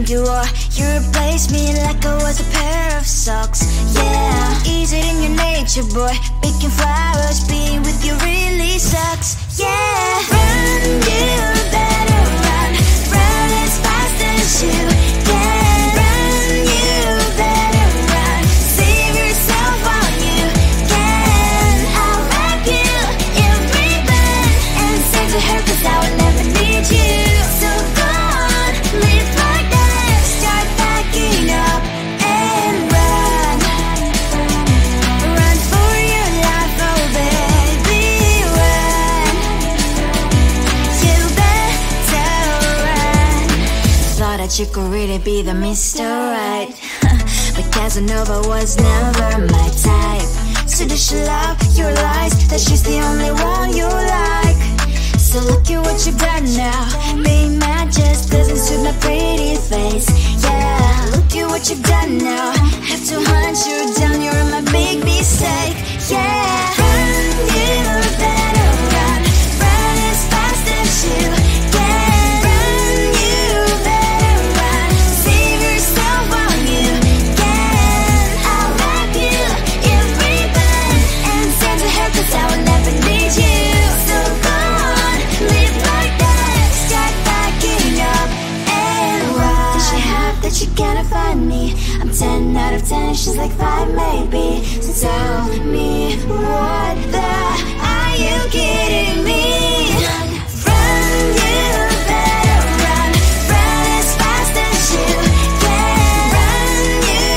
you are. You replaced me like I was a pair of socks. Yeah, is it in your nature, boy? Picking flowers, being with you really sucks. Yeah, run, you better run. Run as fast as you can. Run, you better run. Save yourself while you can. I'll wrap you in ribbon and send to her, 'cause I will never need you. So go on, live like that. Start packing up and run. Run for your life, oh baby, run. You better run. Thought that you could really be the Mr. Right, but Casanova was never my type. So does she love your lies, that she's the only one you like? So look at what you've done now. Being mad just doesn't suit my pretty face. Yeah, look at what you've done now. Have to hunt you down, you're my big mistake. Yeah, run, you better run. Run as fast as you can. Run, you better run. Save yourself while you can. I'll wrap you in ribbon and send to her, 'cause I will never need you. So go on, live like that. Start packing up and run. Does she have that you cannot find me? I'm 10 out of 10, she's like 5 maybe. So tell me, what the are you kidding me? Run, you better run. Run as fast as you can. Run, you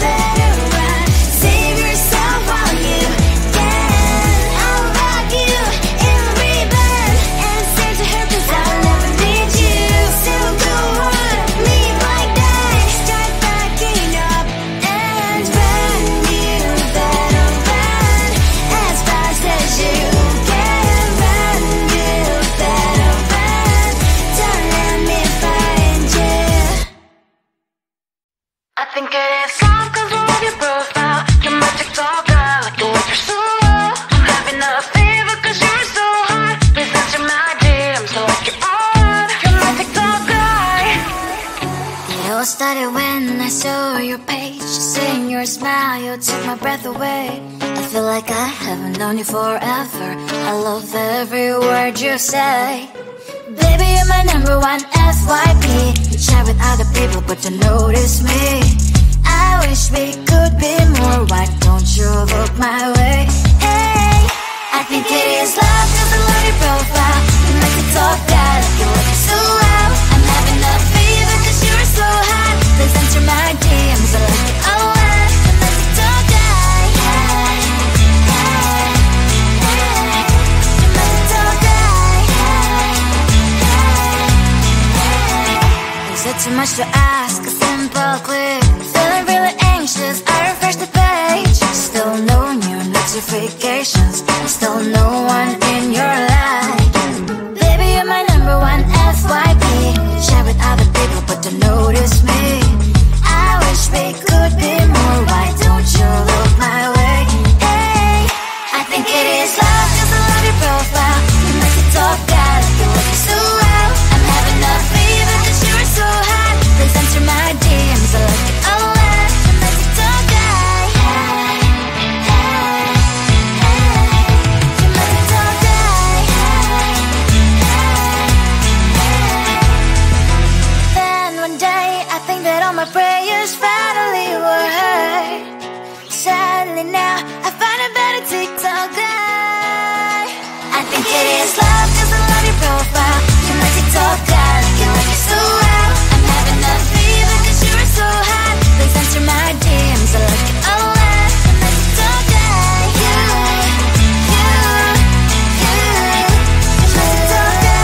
better run. Save yourself while you can. I'll wrap you in ribbon and send to her, 'cause I will never need you. So go on, live like that. Start packing up and run. You better run as fast as you can. Run, you better run. Don't let me find you. I think it is love 'cause I love your profile. You're my TikTok girl, like the way you're so low. I'm having a fever 'cause you're so hot. Please answer my DMs, so like you're on. You're my TikTok guy. It all started when I saw your page. Seeing your smile, you took my breath away. I feel like I haven't known you forever. I love every word you say. Baby, you're my number one FYP. You chat with other people, but you notice me. I wish we could be more. Why don't you look my way? Hey, I think it is love 'cause I love your profile. You make it talk that I feel like you're so well. I'm having a fever 'cause you're so hot. Please answer my DMs, I like it a lot. You make it talk that. Hey, hey, hey. You make it talk that. Hey, hey, hey. Is it too much to ask? A simple click. Feeling really anxious, I refresh the page. Still no new notifications. Still no one in your life. Baby, you're my number one FYP. Share with other people, but don't notice me. I wish we could be more. Why don't you look my way? Hey, I think it is love 'cause I love your profile. You make it talk that I feel like you're so well. I'm having a fever 'cause you're so hot. Please answer my DMs, I like it a lot. You make it talk that. Hey, hey, hey. You make it talk that. Hey, hey, hey. Then one day I think that all my prayers finally were heard. Sadly now I find a better TikTok guy. I think it is love 'cause I love your profile. You make it talk that I feel like you're so well. I'm having a fever 'cause you're so hot. Please answer my DMs, I like it a lot. You make it talk that. You make it talk that.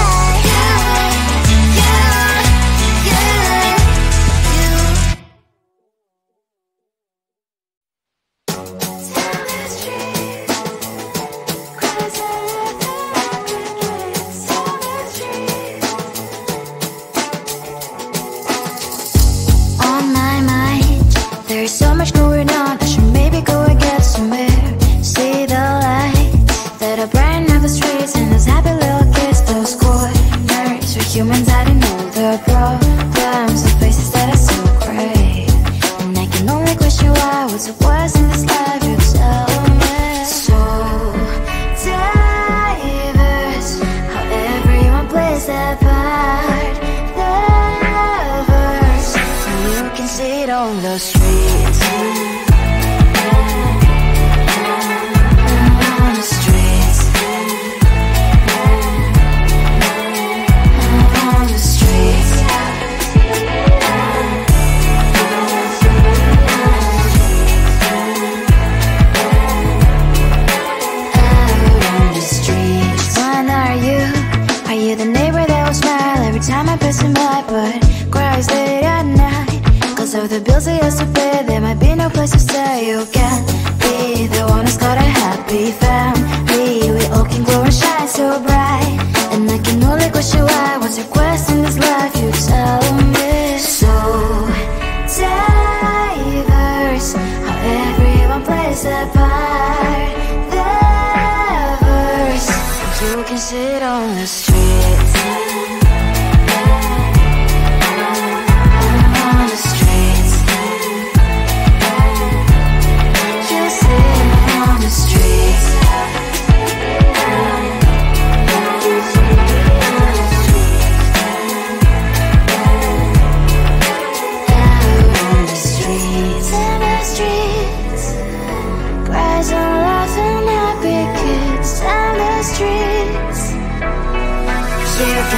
on the streets. On the streets. On the streets. The neighbor that will smile every time I pass him by, but cries late at night. Cause of the bills he has to pay, there might be no place to stay. You can't be the one who's got a happy family. We all can glow and shine so bright, and I can only question why. What's your quest in this life? You tell me. So diverse, how everyone plays their part. Their verse, you can sit on the street.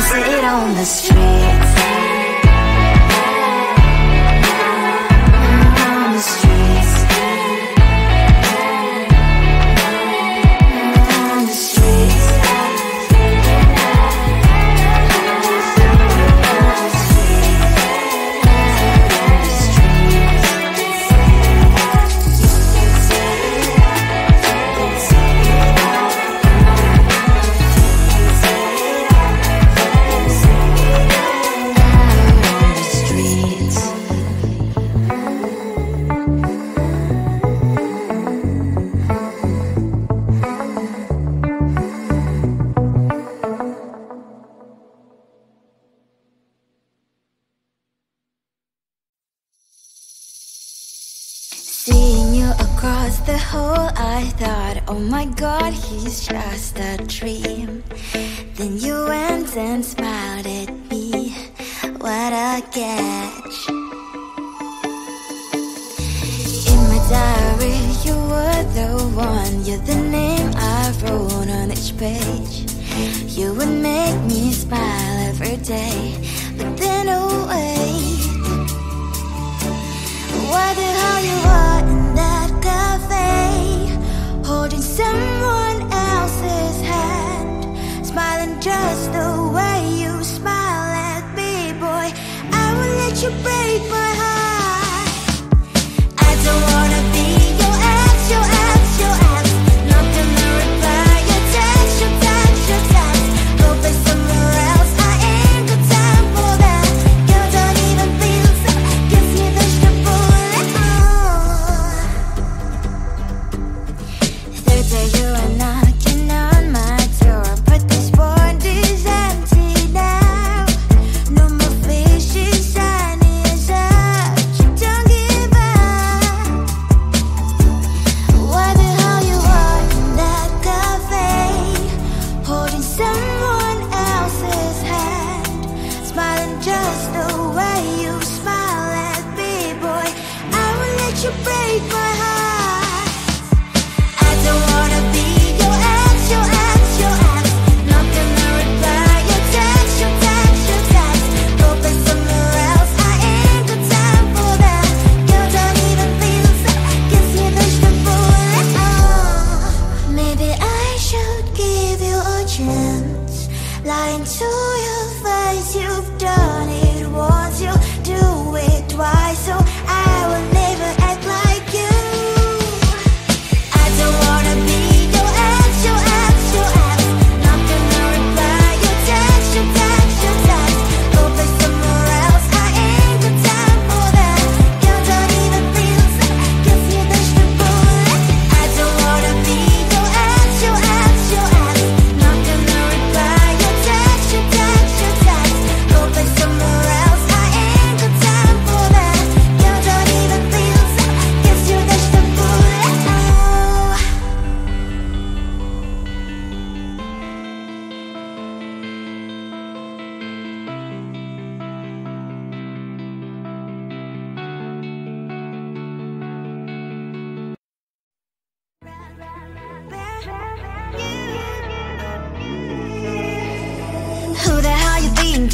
Sit on the streets. On the streets. On the streets. Seeing you across the hall, I thought, oh my God, he's just a dream. Then you went and smiled at me. What a catch. In my diary, you were the one. You're the name I wrote on each page. You would make me smile every day. But then, oh wait, why the hell you are in that cafe, holding someone else's hand, smiling just the way you smile at me, boy. I will let you break my heart. I don't wanna be your ex, your ex, your ex. Not gonna reply your text, your text, your text. Go play somewhere else, I ain't got time for that. You don't even feel so, gives me vegetable. Third day you are knocking on my door, but this world is empty now. No more fishes, shiny as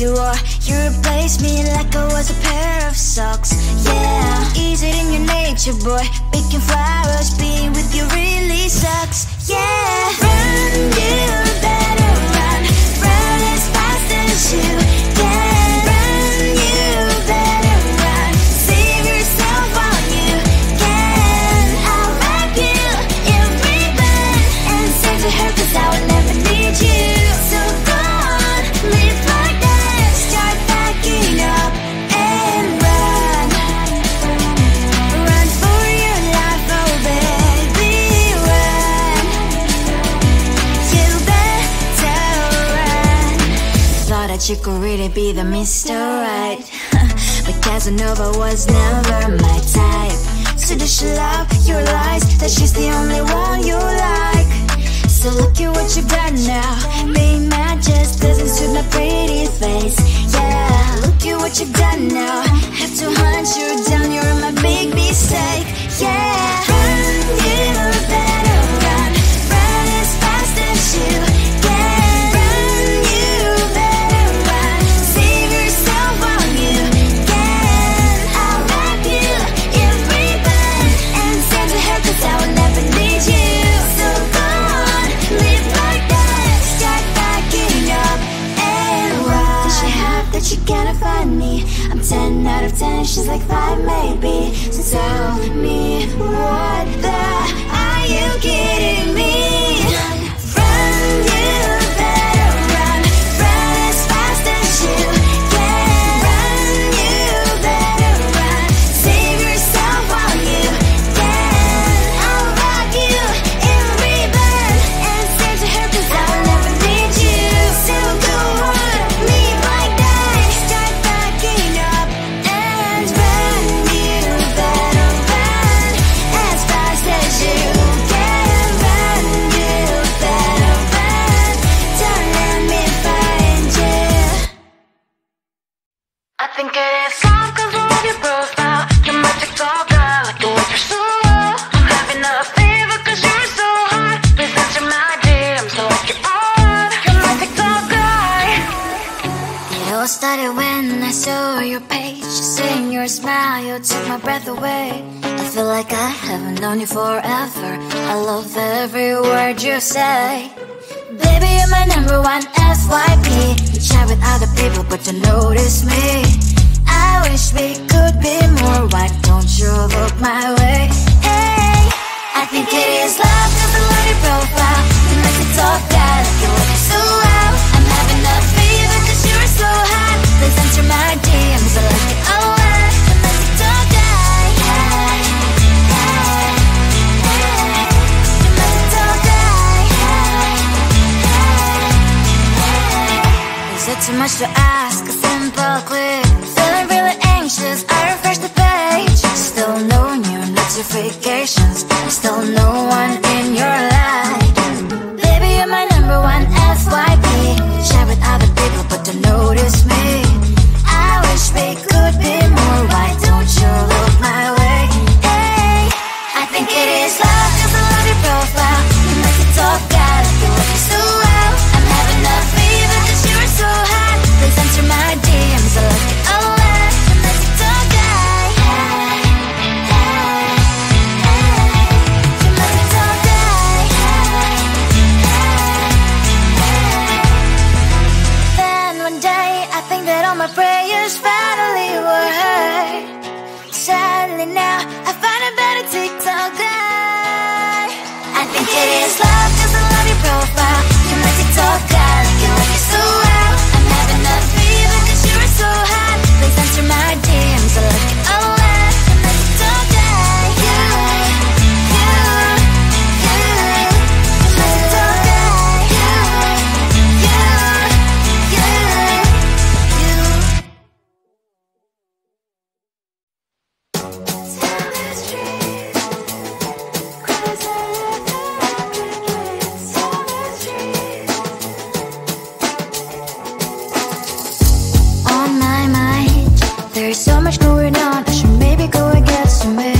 you are. You replaced me like I was a pair of socks. Yeah, easy in your nature, boy. Picking flowers, being with you really sucks. Yeah, run, you better run. Run as fast as you can. Run, you better run. Save yourself while you can. I'll wrap you in ribbon and send to her, 'cause I will never need you. So go on, live like that. Start backing up and run. Run for your life, oh baby, run. You better run. Thought that you could really be the Mr. Right, but Casanova was never my type. So does she love your lies, that she's the only one you like? So look at what you've done now. Being mad just doesn't suit my pretty face. Yeah, look at what you've done now. Have to hunt you down, you're my big mistake. Yeah, run, you better run. Run as fast as you can. Run, you better run. Save yourself while you can. I'll wrap you in ribbon and send to her, 'cause I will never need you. So go on, live like that. Start backing up and run. Does she have that you cannot find me? I'm 10 out of 10, she's like 5 maybe. So tell me, what the are you kidding me? Run, you better run. Run as fast as you can. Run, you better run. Save yourself while you can. I'll rock you in ribbon and send to her, 'cause I will never need you. So go on, leave like that. Start backing up and run. You better run as fast as you can. Run, you better run. Don't let me find you. I think it is soft 'cause I love your profile. You're my TikTok guy, like the way you're so low. I'm having a fever 'cause you're so hot. Please answer my DMs, so like you're on. You're my TikTok guy. It all started when I saw your page. Seeing your smile, you took my breath away. I feel like I haven't known you forever. I love every word you say. Baby, you're my number one FYP. You chat with other people, but you notice me. I wish we could be more. Why don't you look my way? Hey, I think it is love 'cause I love your profile. You make it talk bad, like you look so well. I'm having a fever 'cause you're so hot. Please answer my DMs, I like it all. You make it talk guy. Hey, hey, hey. You make it talk guy. Hey, hey, hey. Is it too much to ask? A simple click. Feeling really anxious, I refresh the page. Still no new notifications. Still no one in your life. Baby, you're my number one FYP. Share with other people, but don't notice me. I wish we could be more. Why don't you look my way? Hey, I think it is love 'cause I love your profile. You make it talk bad, like you look so well. I'm having a fever 'cause you're so hot. Please answer my DMs, I like it all. You make it talk guy. Hey, hey, hey. You make it talk guy. Hey, hey, hey. Then one day I think that all my prayers finally were heard. Sadly now I find a better TikTok guy. I think it is love 'cause I love your profile. You make TikTok guy, like you look so well. I'm having a fever 'cause you're so hot. Please answer my DMs, I like it all. You make TikTok guy. You make TikTok guy. There's so much going on, I should maybe go and get somewhere.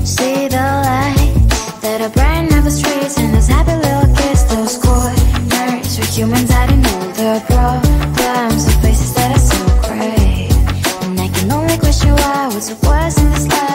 See the light that are brighten up the streets, and those happy little kids, those corners where humans hiding all their problems, the faces that I see. what's the worst in this life?